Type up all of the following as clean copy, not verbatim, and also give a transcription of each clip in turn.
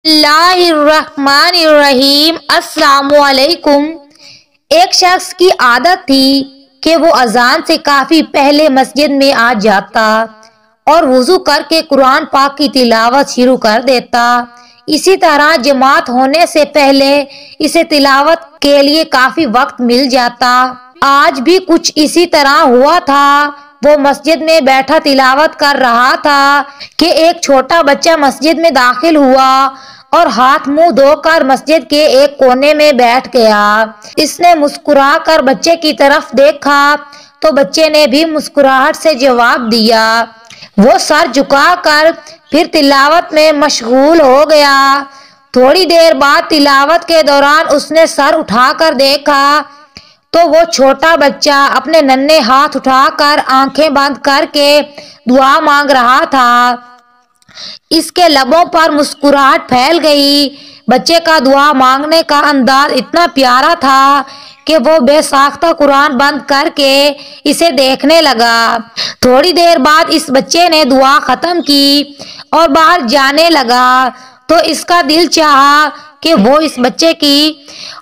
اللہ الرحمن الرحیم۔ السلام علیکم۔ ایک شخص کی عادت تھی کہ وہ اذان سے کافی پہلے مسجد میں آ جاتا اور وضو کر کے قرآن پاک کی تلاوت شروع کر دیتا۔ اسی طرح جماعت ہونے سے پہلے اسے تلاوت کے لیے کافی وقت مل جاتا۔ آج بھی کچھ اسی طرح ہوا تھا۔ وہ مسجد میں بیٹھا تلاوت کر رہا تھا کہ ایک چھوٹا بچہ مسجد میں داخل ہوا اور ہاتھ منہ دھو کر مسجد کے ایک کونے میں بیٹھ گیا۔ اس نے مسکرا کر بچے کی طرف دیکھا تو بچے نے بھی مسکراہٹ سے جواب دیا۔ وہ سر جھکا کر پھر تلاوت میں مشغول ہو گیا۔ تھوڑی دیر بعد تلاوت کے دوران اس نے سر اٹھا کر دیکھا تو وہ چھوٹا بچہ اپنے ننھے ہاتھ اٹھا کر آنکھیں بند کر کے دعا مانگ رہا تھا۔ اس کے لبوں پر مسکراہٹ پھیل گئی۔ بچے کا دعا مانگنے کا انداز اتنا پیارا تھا کہ وہ بے ساختہ قرآن بند کر کے اسے دیکھنے لگا۔ تھوڑی دیر بعد اس بچے نے دعا ختم کی اور باہر جانے لگا تو اس کا دل چاہا کہ وہ اس بچے کی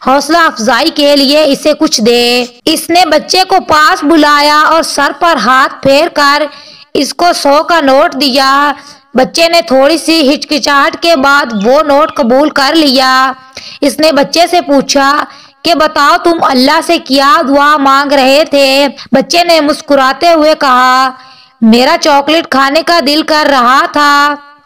حوصلہ افزائی کے لیے اسے کچھ دے۔ اس نے بچے کو پاس بلایا اور سر پر ہاتھ پھیر کر اس کو 100 کا نوٹ دیا۔ بچے نے تھوڑی سی ہچکچاہٹ کے بعد وہ نوٹ قبول کر لیا۔ اس نے بچے سے پوچھا کہ بتاؤ تم اللہ سے کیا دعا مانگ رہے تھے؟ بچے نے مسکراتے ہوئے کہا میرا چاکلیٹ کھانے کا دل کر رہا تھا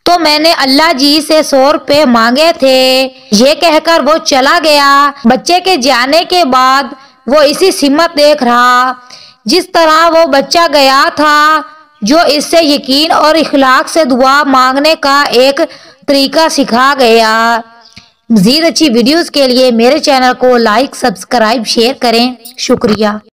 تو میں نے اللہ جی سے 100 روپے مانگے تھے۔ یہ کہہ کر وہ چلا گیا۔ بچے کے جانے کے بعد وہ اسی سمت دیکھ رہا جس طرح وہ بچہ گیا تھا، جو اس سے یقین اور اخلاص سے دعا مانگنے کا ایک طریقہ سکھا گیا۔ مزید اچھی ویڈیوز کے لیے میرے چینل کو لائک، سبسکرائب، شیئر کریں۔ شکریہ۔